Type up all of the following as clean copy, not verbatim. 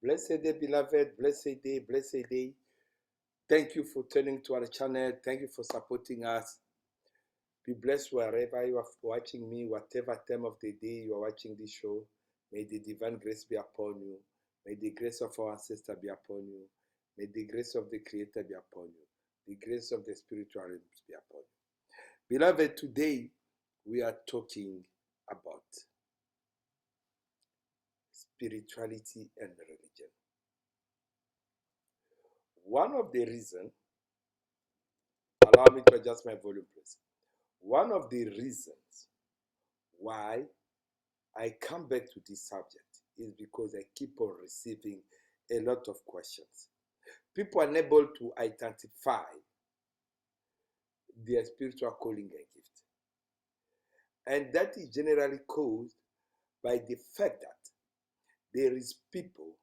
Blessed day, beloved. Blessed day, blessed day. Thank you for turning to our channel. Thank you for supporting us. Be blessed wherever you are watching me, whatever time of the day you are watching this show. May the divine grace be upon you. May the grace of our ancestor be upon you. May the grace of the Creator be upon you. The grace of the spiritual realms be upon you. Beloved, today we are talking about spirituality and religion. One of the reasons, allow me to adjust my volume, please. One of the reasons why I come back to this subject is because I keep on receiving a lot of questions. People are unable to identify their spiritual calling and gift. And that is generally caused by the fact that there is people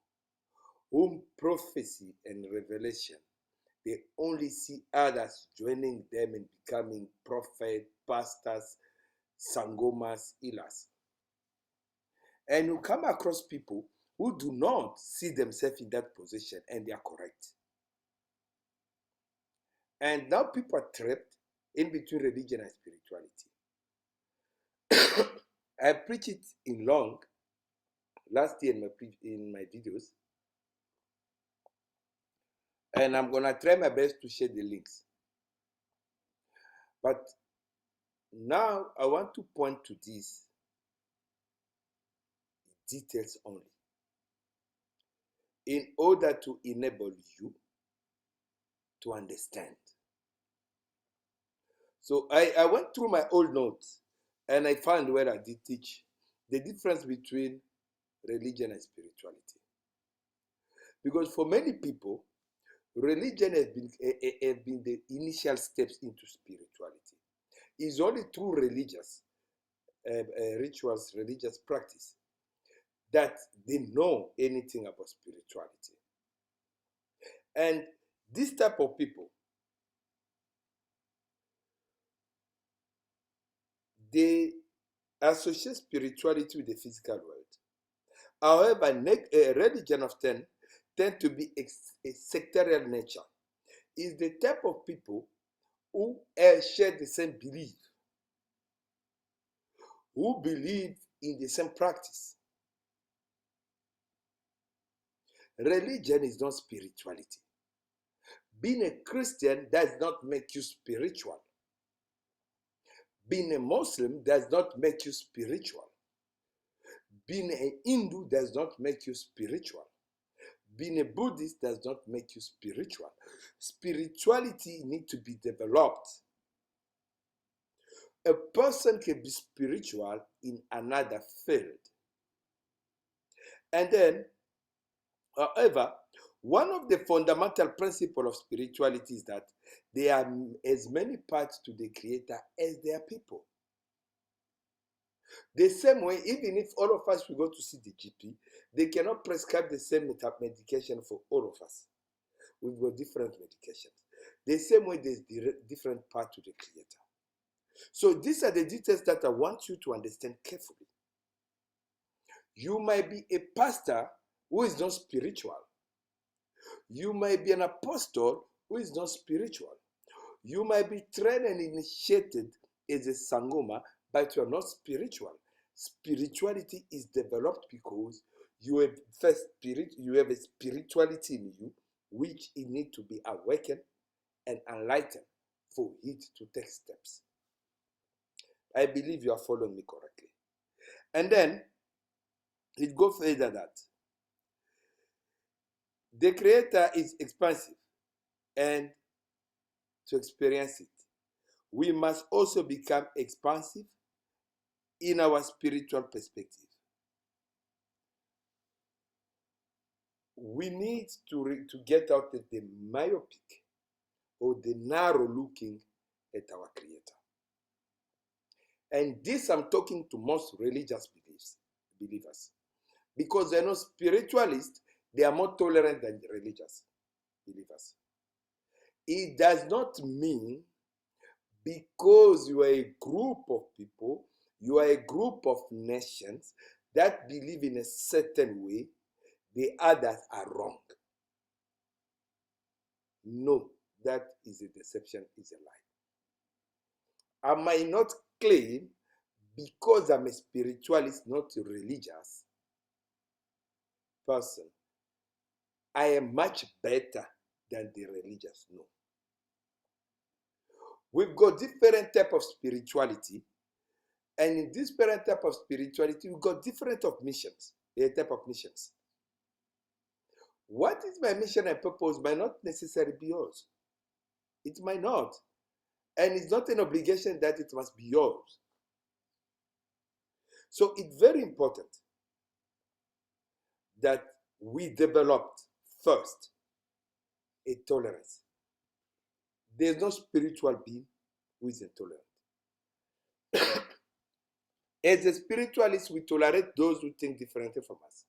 whom prophecy and revelation, they only see others joining them and becoming prophets, pastors, sangomas, healers. And you come across people who do not see themselves in that position, and they are correct. And now people are trapped in between religion and spirituality. I preached it in long last year in my videos, and I'm gonna try my best to share the links. But now I want to point to these details only in order to enable you to understand. So I went through my old notes and I found where I did teach the difference between religion and spirituality. Because for many people, religion has been the initial steps into spirituality. It's only through religious rituals, religious practice, that they know anything about spirituality. And this type of people, they associate spirituality with the physical world. However, religion often tend to be a sectarian nature. Is the type of people who share the same belief, who believe in the same practice. Religion is not spirituality. Being a Christian does not make you spiritual. Being a Muslim does not make you spiritual. Being a Hindu does not make you spiritual. Being a Buddhist does not make you spiritual. Spirituality needs to be developed. A person can be spiritual in another field. And then, however, one of the fundamental principles of spirituality is that there are as many parts to the Creator as there are people. The same way, even if all of us will go to see the GP, they cannot prescribe the same medication for all of us. We've got different medications. The same way, there's different parts to the Creator. So these are the details that I want you to understand carefully. You might be a pastor who is not spiritual. You might be an apostle who is not spiritual. You might be trained and initiated as a sangoma, but you are not spiritual. Spirituality is developed because you have a spirituality in you which it needs to be awakened and enlightened for it to take steps. I believe you are following me correctly. And then it goes further that the Creator is expansive, and to experience it, we must also become expansive in our spiritual perspective. We need to get out of the myopic or the narrow looking at our Creator. And this I'm talking to most religious believers. Because they're not spiritualists, they are more tolerant than religious believers. It does not mean because you are a group of people, you are a group of nations that believe in a certain way, the others are wrong. No, that is a deception, is a lie. I might not claim, because I'm a spiritualist, not a religious person, I am much better than the religious. No. We've got different type of spirituality, and in this different type of spirituality, we've got different of missions, a type of missions. What is my mission and purpose might not necessarily be yours. It might not. And it's not an obligation that it must be yours. So it's very important that we developed first a tolerance. There's no spiritual being who is intolerant. As a spiritualist, we tolerate those who think differently from us.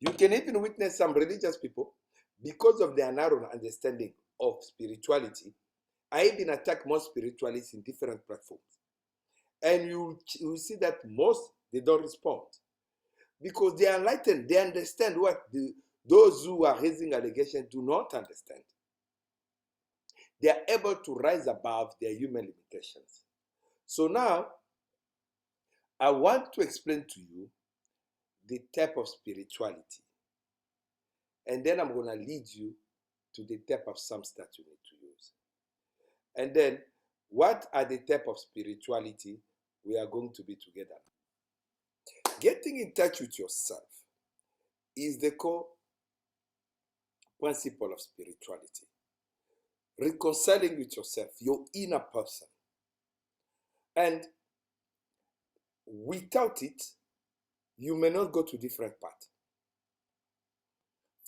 You can even witness some religious people, because of their narrow understanding of spirituality, I even attack most spiritualists in different platforms. And you see that most, they don't respond. Because they are enlightened, they understand what those who are raising allegations do not understand. They are able to rise above their human limitations. So now, I want to explain to you the type of spirituality. And then I'm going to lead you to the type of psalms that you need to use. And then, what are the type of spirituality we are going to be together? Getting in touch with yourself is the core principle of spirituality. Reconciling with yourself, your inner person. And without it, you may not go to different paths.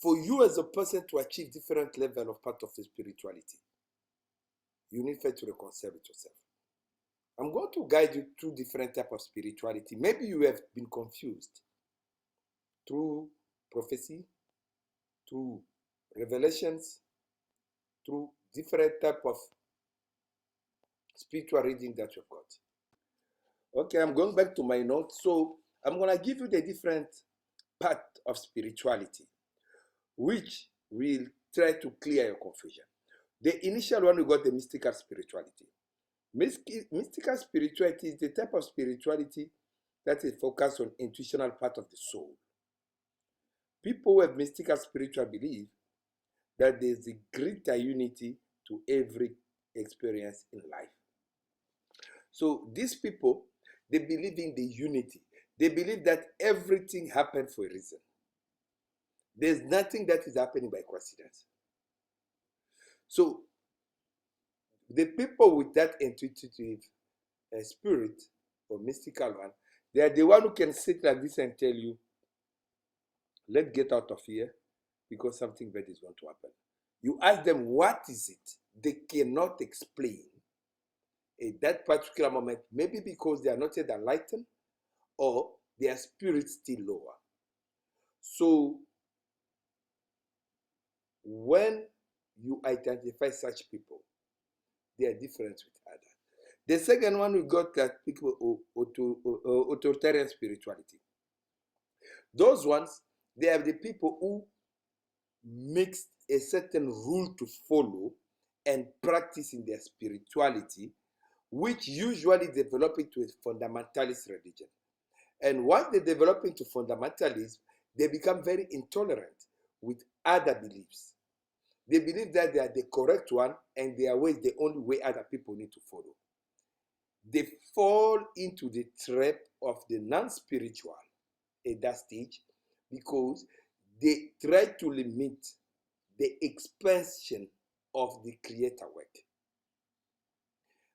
For you as a person to achieve different level of part of the spirituality, you need first to reconcile with yourself. I'm going to guide you through different types of spirituality. Maybe you have been confused through prophecy, through revelations, through different type of spiritual reading that you've got. Okay, I'm going back to my notes. So I'm going to give you the different part of spirituality, which will try to clear your confusion. The initial one, we got the mystical spirituality. Mystical spirituality is the type of spirituality that is focused on intuitional part of the soul. People who have mystical spiritual believe that there's a greater unity to every experience in life. So these people, they believe in the unity. They believe that everything happened for a reason. There's nothing that is happening by coincidence. So the people with that intuitive spirit or mystical one, they are the one who can sit like this and tell you, let's get out of here because something bad is going to happen. You ask them, what is it? They cannot explain at that particular moment, maybe because they are not yet enlightened or their spirit still lower. So when you identify such people, they are different with others. The second one, we got that people authoritarian spirituality. Those ones, they are the people who mix a certain rule to follow and practice in their spirituality, which usually develop into a fundamentalist religion. And once they develop into fundamentalism, they become very intolerant with other beliefs. They believe that they are the correct one and their way is the only way other people need to follow. They fall into the trap of the non-spiritual at that stage because they try to limit the expansion of the creator work.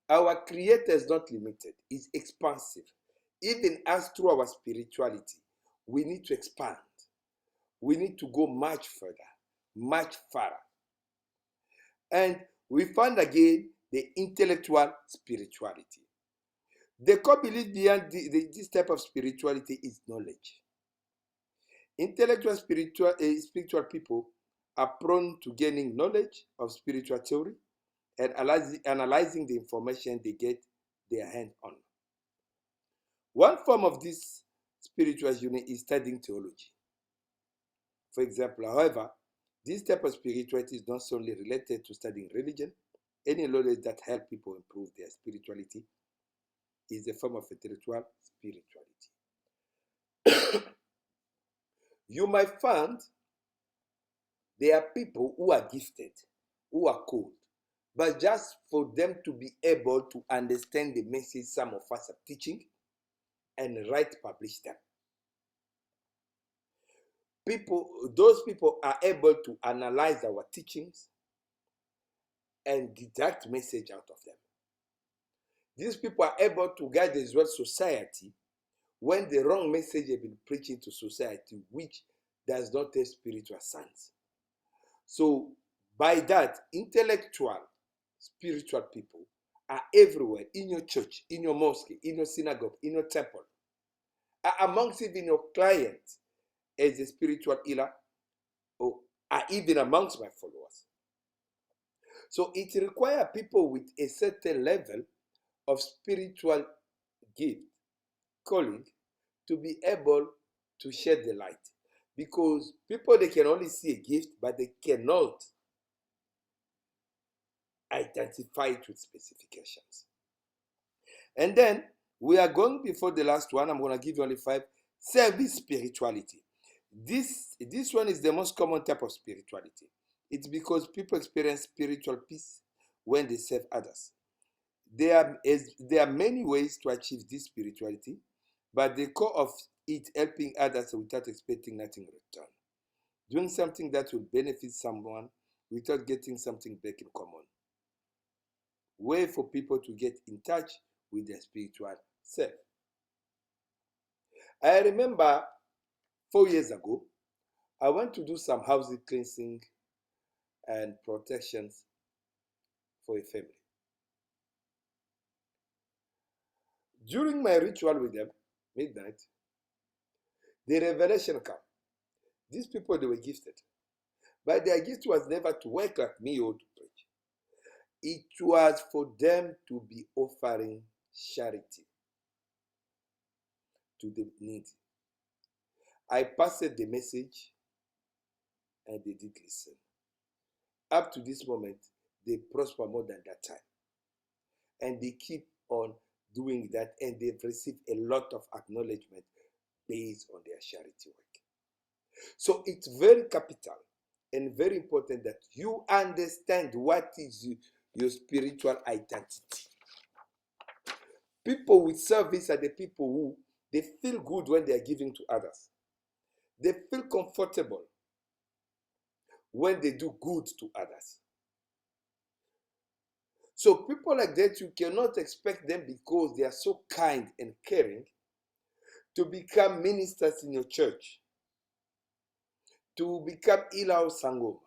Our creator is not limited, it's expansive. Even as through our spirituality, we need to expand. We need to go much further, much farther. And we find again the intellectual spirituality. The core belief behind this type of spirituality is knowledge. Intellectual spiritual people are prone to gaining knowledge of spiritual theory and analyzing the information they get their hand on. One form of this spiritual unit is studying theology. For example, however, this type of spirituality is not solely related to studying religion. Any knowledge that helps people improve their spirituality is a form of intellectual spirituality. You might find there are people who are gifted, who are called, but just for them to be able to understand the message some of us are teaching and publish them. Those people are able to analyze our teachings and deduct message out of them. These people are able to guide as well society when the wrong message has been preaching to society, which does not have spiritual sense. So by that, intellectual, spiritual people are everywhere, in your church, in your mosque, in your synagogue, in your temple, are amongst even your clients as a spiritual healer, or are even amongst my followers. So it requires people with a certain level of spiritual gift, calling, to be able to shed the light. Because people, they can only see a gift, but they cannot identify it with specifications. And then we are going before the last one. I'm going to give you only 5. Service spirituality. This one is the most common type of spirituality. It's because people experience spiritual peace when they serve others. There are many ways to achieve this spirituality, but the core of it helping others without expecting nothing in return. Doing something that will benefit someone without getting something back in common. Way for people to get in touch with their spiritual self. I remember 4 years ago, I went to do some house cleansing and protections for a family. During my ritual with them, midnight, the revelation came. These people, they were gifted. But their gift was never to work like me or to preach. It was for them to be offering charity to the needy. I passed the message and they did listen. Up to this moment, they prosper more than that time. And they keep on doing that, and they've received a lot of acknowledgement based on their charity work. So it's very capital and very important that you understand what is your spiritual identity. People with service are the people who they feel good when they are giving to others. They feel comfortable when they do good to others. So people like that, you cannot expect them, because they are so kind and caring, to become ministers in your church, to become Ila or Sangoma.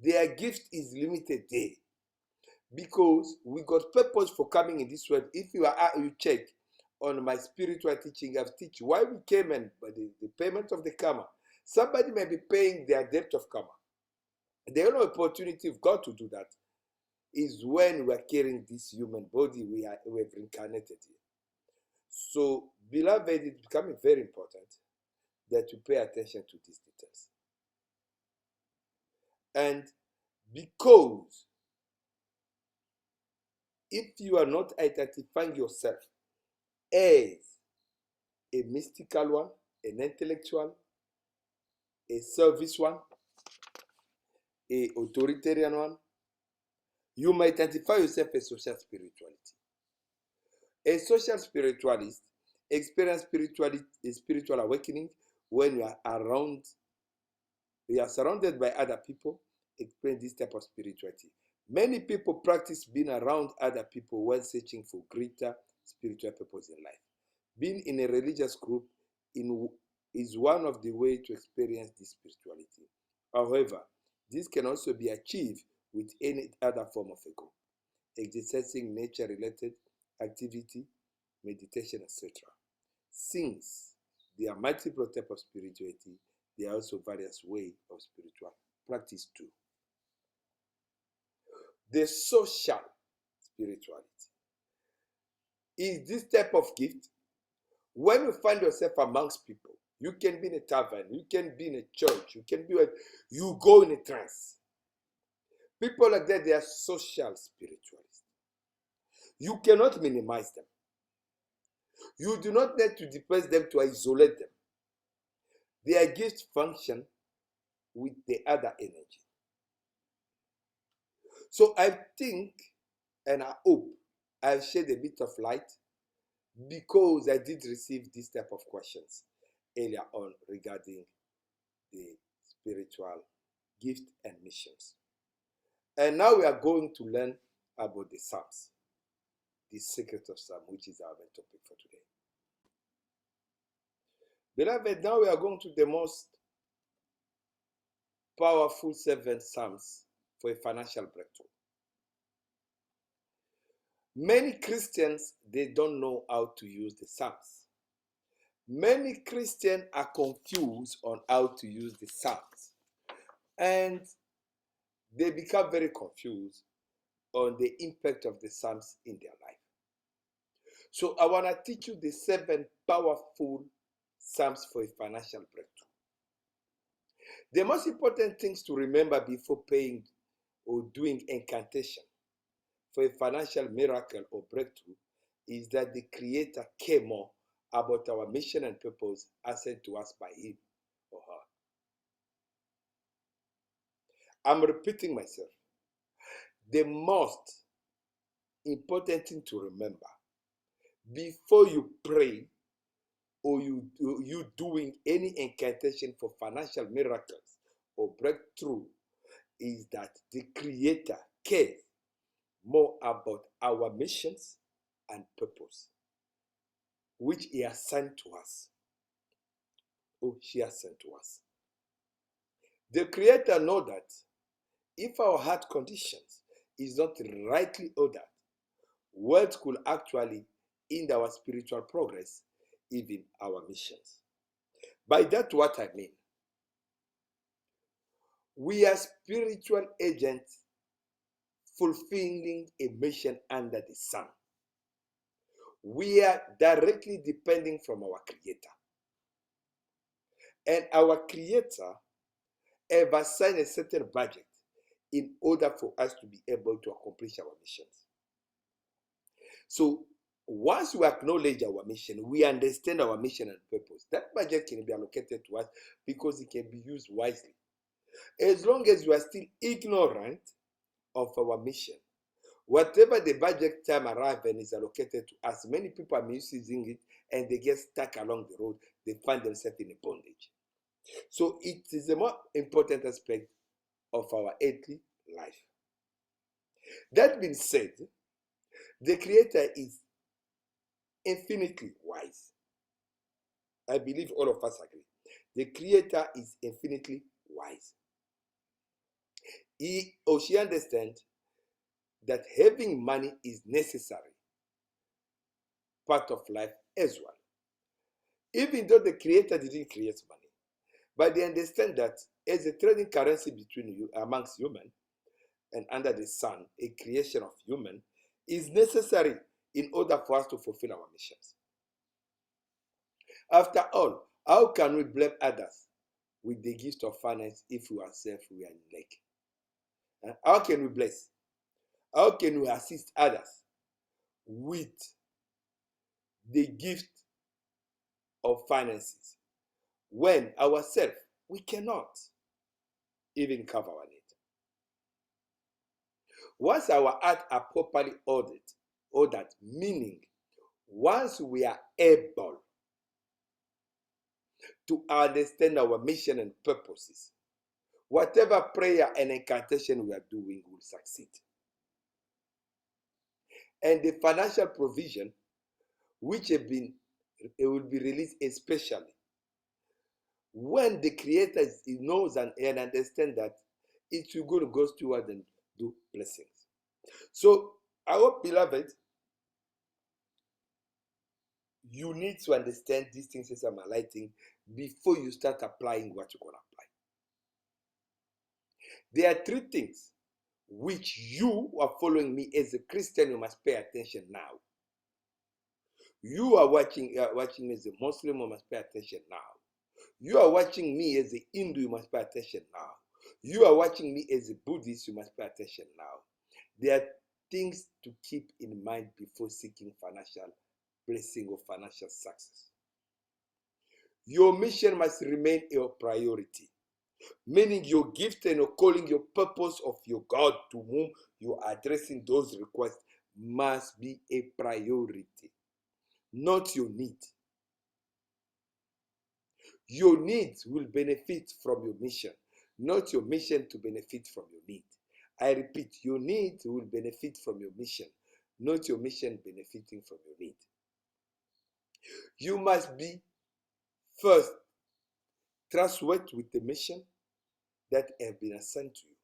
Their gift is limited there, because we got purpose for coming in this world. If you check on my spiritual teaching, I've teach why we came, and the payment of the karma. Somebody may be paying their debt of karma. The only opportunity of God to do that is when we are carrying this human body we have reincarnated here. So, beloved, it's becoming very important that you pay attention to these details. And because if you are not identifying yourself as a mystical one, an intellectual, a service one, a authoritarian one, you might identify yourself as social spirituality. A social spiritualist experience spiritual awakening when you are surrounded by other people, experience this type of spirituality. Many people practice being around other people while searching for greater spiritual purpose in life. Being in a religious group is one of the ways to experience this spirituality. However, this can also be achieved with any other form of a group, exercising nature-related activity, meditation, etc. Since there are multiple types of spirituality, there are also various ways of spiritual practice too. The social spirituality is this type of gift When you find yourself amongst people, you can be in a tavern, you can be in a church, you go in a trance. People like that, they are social spiritualists. You cannot minimize them. You do not need to depress them to isolate them. Their gifts function with the other energy. So I think and I hope I've shed a bit of light because I did receive this type of questions earlier on regarding the spiritual gift and missions. And now we are going to learn about the Psalms, the secret of Psalm, which is our main topic for today. Beloved, now we are going to the most powerful 7 Psalms for a financial breakthrough. Many Christians, they don't know how to use the Psalms. Many Christians are confused on how to use the Psalms. And they become very confused on the impact of the Psalms in their life. So I want to teach you the 7 powerful Psalms for a financial breakthrough. The most important things to remember before paying or doing incantation for a financial miracle or breakthrough is that the Creator cares more about our mission and purpose as sent to us by Him or her. I'm repeating myself. The most important thing to remember before you pray or you doing any incantation for financial miracles or breakthrough is that the Creator cares more about our missions and purpose, which He has sent to us, or she has sent to us. The Creator knows that if our heart conditions is not rightly ordered, wealth could actually hinder our spiritual progress, even our missions. By that, what I mean, we are spiritual agents fulfilling a mission under the sun. We are directly depending from our Creator. And our Creator have assigned a certain budget in order for us to be able to accomplish our missions. So once we acknowledge our mission, we understand our mission and purpose, that budget can be allocated to us because it can be used wisely. As long as we are still ignorant of our mission, whatever the budget time arrives and is allocated to us, many people are misusing it and they get stuck along the road. They find themselves in a bondage. So it is a more important aspect of our earthly life. That being said, the Creator is infinitely wise. I believe all of us agree. The Creator is infinitely wise. He or she understands that having money is necessary part of life as well. Even though the Creator didn't create money, but they understand that as a trading currency between you amongst human and under the sun, a creation of human is necessary in order for us to fulfill our missions. After all, how can we blame others with the gift of finance if we ourselves we are in lack? How can we bless? How can we assist others with the gift of finances when ourselves we cannot even cover our need? Once our hearts are properly ordered, meaning once we are able to understand our mission and purposes, whatever prayer and incantation we are doing will succeed. And the financial provision which will be released especially when the Creator knows and understands that it will go toward and do blessings. So I hope, beloved, you need to understand these things as I'm highlighting before you start applying what you're going to apply. There are 3 things which you are following me as a Christian, you must pay attention now. You are watching me as a Muslim, you must pay attention now. You are watching me as a Hindu, you must pay attention now. You are watching me as a Buddhist, you must pay attention now. There are things to keep in mind before seeking financial blessing or financial success. Your mission must remain your priority, meaning your gift and your calling, your purpose of your God to whom you are addressing those requests must be a priority, not your need. Your needs will benefit from your mission, not your mission to benefit from your need. I repeat, your needs will benefit from your mission, not your mission benefiting from your need. You must be first trustworthy with the mission that has been assigned to you.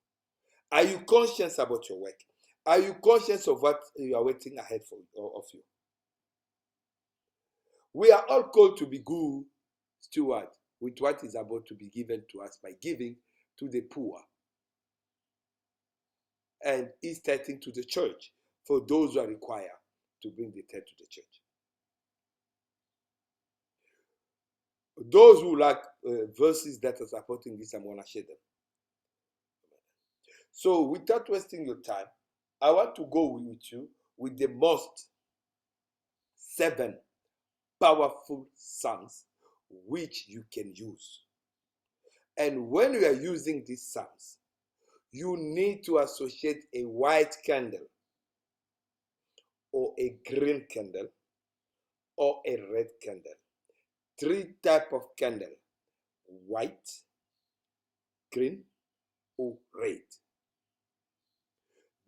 Are you conscious about your work? Are you conscious of what you are waiting ahead of you? We are all called to be good stewards with what is about to be given to us by giving to the poor and is tithing to the church for those who are required to bring the tithe to the church. Those who like verses that are supporting this, I'm going to share them. So without wasting your time, I want to go with you with the most 7 powerful psalms which you can use. And when you are using these psalms, you need to associate a white candle or a green candle or a red candle. 3 types of candle: white, green, or red.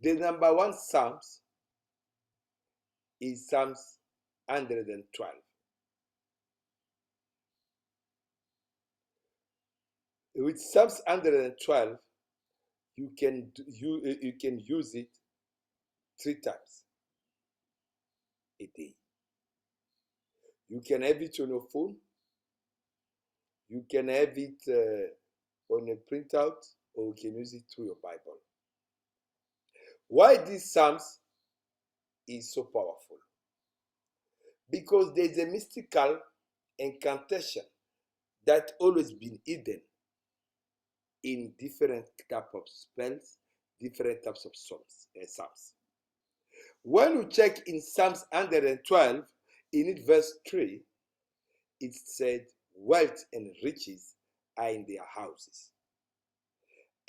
The number 1 psalms is Psalms 112. With Psalms 112, you can use it 3 times a day. You can have it on your phone. You can have it on a printout, or you can use it through your Bible. Why these Psalms is so powerful? Because there's a mystical incantation that always been hidden in different types of spells, different types of psalms. When you check in Psalms 112, in it verse 3, it said, wealth and riches are in their houses,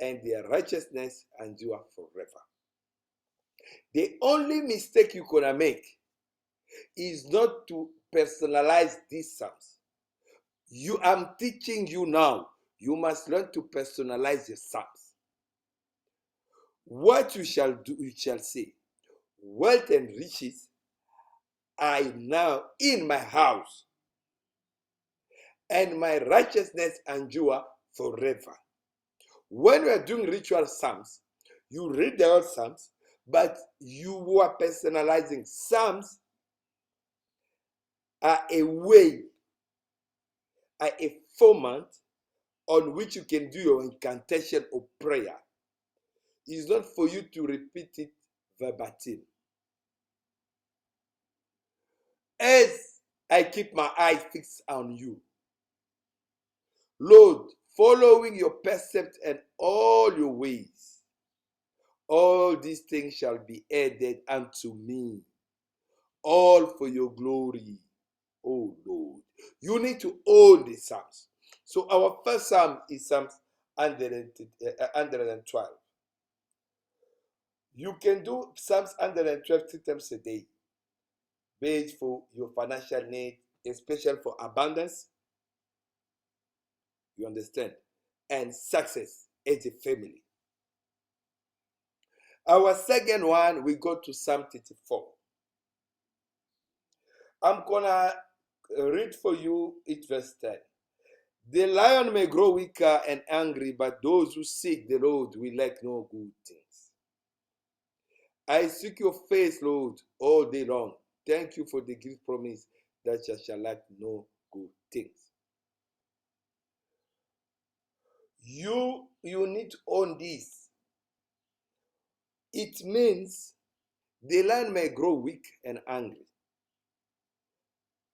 and their righteousness endure forever. The only mistake you're going to make is not to personalize these psalms. I'm teaching you now. You must learn to personalize your psalms. What you shall do, you shall say, wealth and riches are now in my house, and my righteousness endure forever. When we are doing ritual psalms, you read the whole psalms, but you are personalizing. Psalms are a way, are a format on which you can do your incantation or prayer. It's not for you to repeat it verbatim. As I keep my eyes fixed on you, Lord, following your precepts and all your ways, all these things shall be added unto me, all for your glory, O Lord. You need to own the Psalms. So our first Psalm is Psalms 112. You can do Psalms 112 3 times a day, based for your financial need, especially for abundance. You understand? And success as a family. Our second one, we go to Psalm 34. I'm gonna read for you it verse 10. The lion may grow weaker and angry, but those who seek the Lord will lack no good things. I seek your face, Lord, all day long. Thank you for the gift promise that you shall lack no good things. You need to own this. It means the lion may grow weak and angry,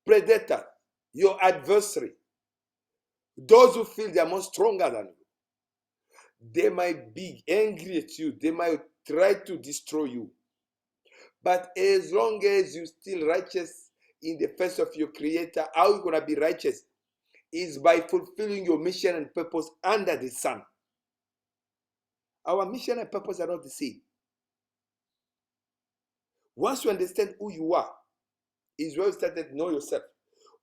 predator, your adversary, those who feel they are more stronger than you, they might be angry at you. They might try to destroy you. But as long as you're still righteous in the face of your Creator, how are you going to be righteous? Is by fulfilling your mission and purpose under the sun. Our mission and purpose are not the same. Once you understand who you are, is where you started to know yourself,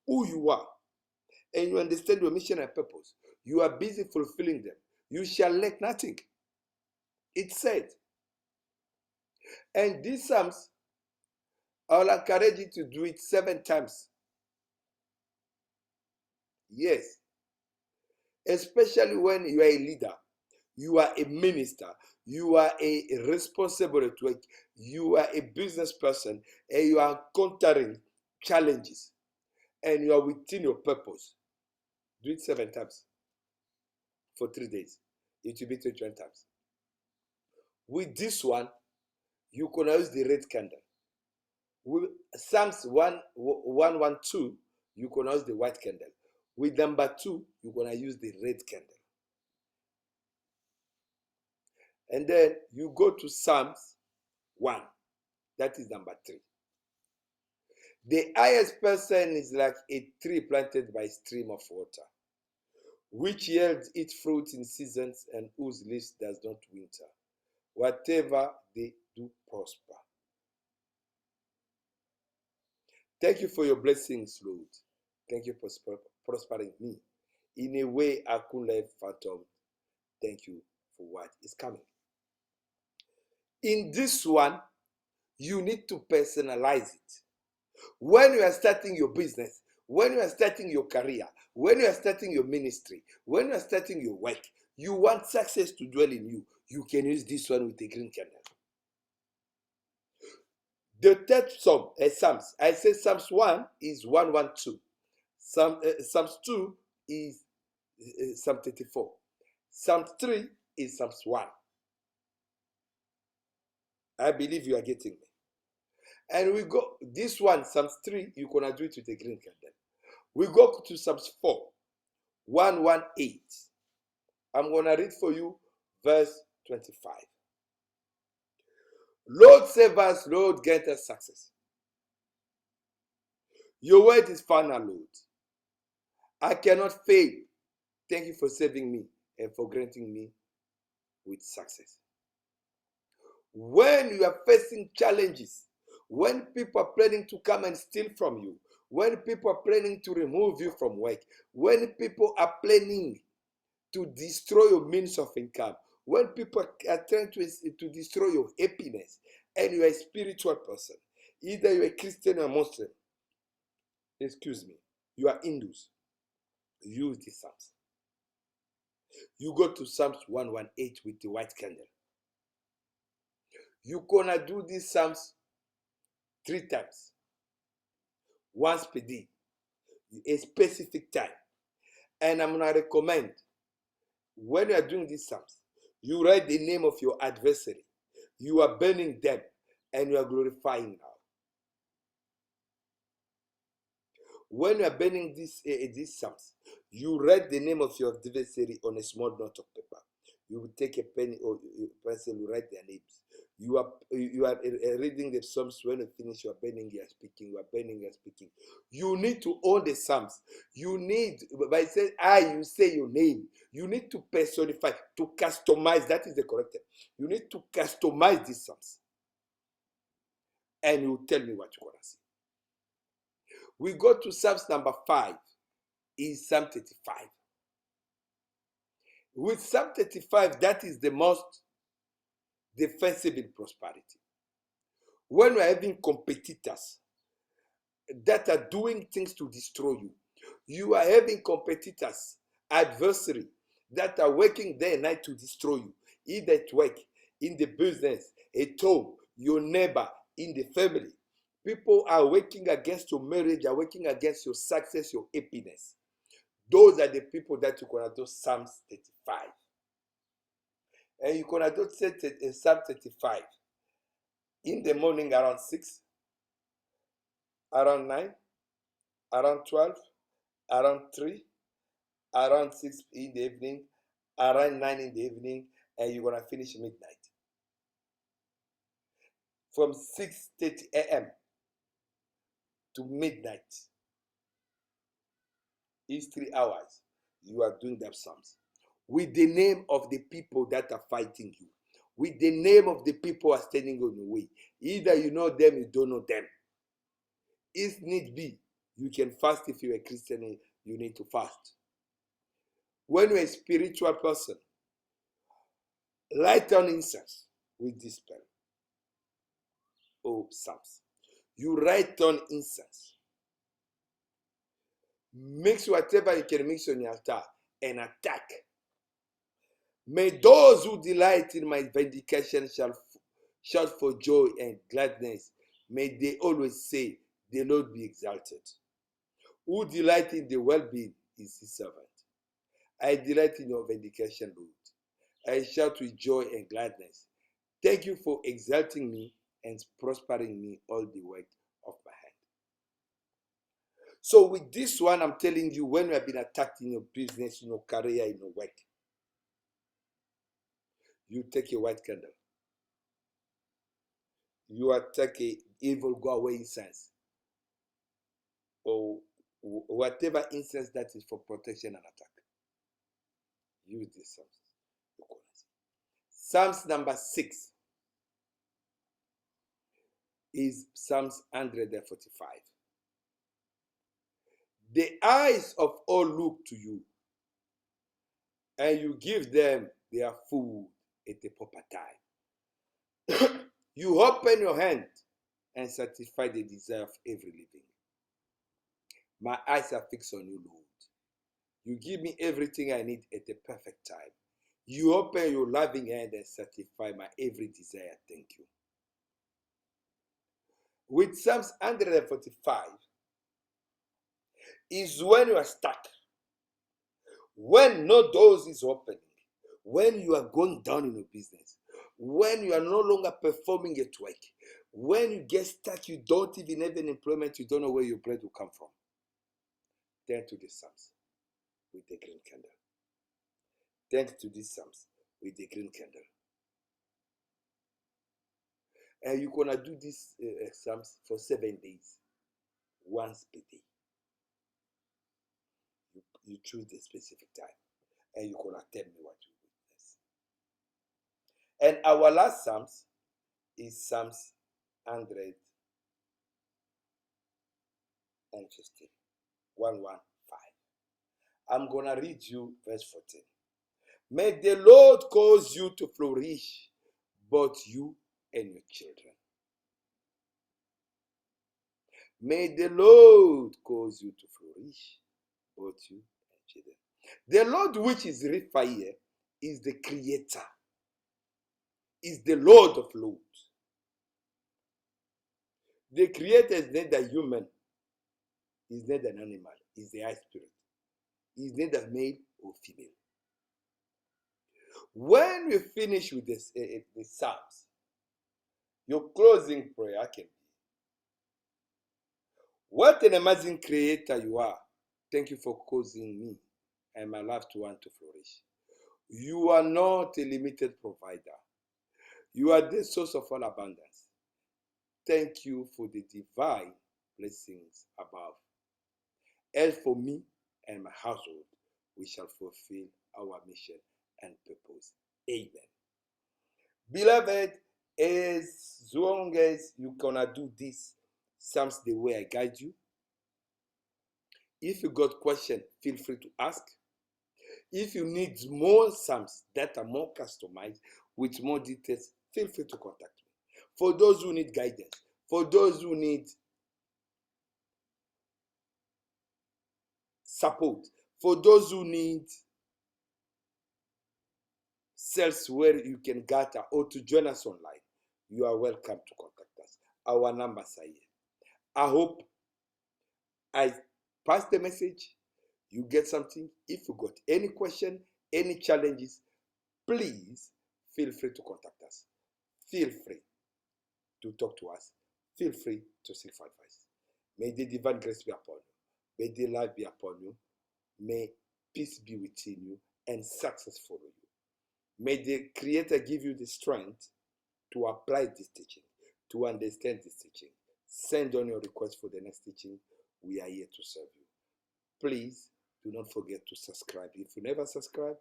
who you are, and you understand your mission and purpose. You are busy fulfilling them. You shall lack nothing. It said. And these Psalms, I'll encourage you to do it 7 times. Yes. Especially when you are a leader, you are a minister, you are a responsible at work, you are a business person, and you are encountering challenges, and you are within your purpose. Do it 7 times for 3 days. It will be 21 times. With this one, you can use the red candle. With Psalms 112, you can use the white candle. With number 2, you're going to use the red candle. And then you go to Psalms 1. That is number 3. The highest person is like a tree planted by a stream of water, which yields its fruit in seasons and whose leaves does not winter. Whatever they do prosper. Thank you for your blessings, Lord. Thank you for prospering me in a way I couldn't have fathomed. Thank you for what is coming. In this one, you need to personalize it. When you are starting your business, when you are starting your career, when you are starting your ministry, when you are starting your work, you want success to dwell in you, you can use this one with a green candle. The third Psalms, I say Psalms 1 is 112. Psalms 2 is Psalm 34. Psalms 3 is Psalms 1. I believe you are getting me. And we go, this one, Psalms 3, you're going to do it with a green candle. We go to Psalms 4, 118. I'm going to read for you verse 25. Lord, save us. Lord, grant us success. Your word is final, Lord. I cannot fail. Thank you for saving me and for granting me with success. When you are facing challenges, when people are planning to come and steal from you, when people are planning to remove you from work, when people are planning to destroy your means of income, when people are trying to destroy your happiness, and you are a spiritual person, either you're a Christian or Muslim, excuse me, you are Hindus, use the Psalms. You go to Psalms 118 with the white candle. You're gonna do these Psalms 3 times, once per day, a specific time. And I'm gonna recommend, when you are doing these Psalms, you write the name of your adversary. You are burning them and you are glorifying now. When you are burning these Psalms, you write the name of your adversary on a small note of paper. You will take a pen or a pencil, you write their names. You are reading the Psalms. When you finish, you are burning, you are speaking, you are burning, you are speaking. You need to own the Psalms. You need, by saying you say your name. You need to personify, to customize. That is the correct term. You need to customize these Psalms. And you tell me what you're going to see. We go to Psalms number 5. Is Psalm 35. With Psalm 35, that is the most defensive in prosperity. When we are having competitors that are doing things to destroy you, you are having competitors, adversary, that are working day and night to destroy you, either at work, in the business, at home, your neighbor, in the family. People are working against your marriage, are working against your success, your happiness. Those are the people that you can do Psalms 35. And you can do Psalm 35 in the morning around 6, around 9, around 12, around 3, around 6 in the evening, around 9 in the evening, and you're going to finish midnight. From 6:30 a.m. to midnight is 3 hours. You are doing them psalms with the name of the people that are fighting you, with the name of the people who are standing on your way. Either you know them, you don't know them. If need be, you can fast. If you're a Christian, you need to fast. When you're a spiritual person, light on incense with this pen. Oh, psalms. You write on incense. Mix whatever you can mix on your altar and attack. May those who delight in my vindication shall shout for joy and gladness. May they always say, the Lord be exalted. Who delight in the well-being is his servant. I delight in your vindication, Lord. I shout with joy and gladness. Thank you for exalting me and prospering me all the work of my hand. So with this one, I'm telling you, when you have been attacked in your business, in your career, in your work, you take a white candle. You attack a evil go away incense, or whatever incense that is for protection and attack. Use this Psalms. Psalms number 6 is Psalms 145. The eyes of all look to you, and you give them their food at the proper time. You open your hand and satisfy the desire of every living. My eyes are fixed on you, Lord. You give me everything I need at the perfect time. You open your loving hand and satisfy my every desire. Thank you. With Psalms 145 is when you are stuck, when no doors is opening, when you are going down in your business, when you are no longer performing at work, when you get stuck, you don't even have an employment, you don't know where your bread will come from. Turn to the Psalms with the green candle. Turn to the Psalms with the green candle. And you're going to do these Psalms for 7 days, once per day. You choose the specific time, and you're going to tell me what you witness. And our last Psalms is Psalms 115. 115. I'm going to read you verse 14. May the Lord cause you to flourish, both you and your children. May the Lord cause you to flourish, both you and children. The Lord which is Raphael is the creator, is the Lord of lords. The creator is neither human, is neither an animal, is the high spirit. Is neither male or female. When we finish with this, the Psalms, your closing prayer can be, what an amazing creator you are. Thank you for causing me and my loved one to flourish. You are not a limited provider. You are the source of all abundance. Thank you for the divine blessings above. As for me and my household, we shall fulfill our mission and purpose. Amen. Beloved, as long as you're gonna do this Psalms the way I guide you, if you got questions, feel free to ask. If you need more Psalms that are more customized with more details, feel free to contact me. For those who need guidance, for those who need support, for those who need cells where you can gather or to join us online, you are welcome to contact us. Our numbers are here. I hope I passed the message. You get something. If you got any question, any challenges, please feel free to contact us. Feel free to talk to us. Feel free to seek for advice. May the divine grace be upon you. May the light be upon you. May peace be within you and success follow you. May the Creator give you the strength to apply this teaching, to understand this teaching. Send on your request for the next teaching. We are here to serve you. Please do not forget to subscribe. If you never subscribe,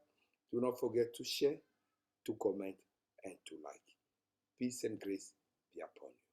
do not forget to share, to comment, and to like. Peace and grace be upon you.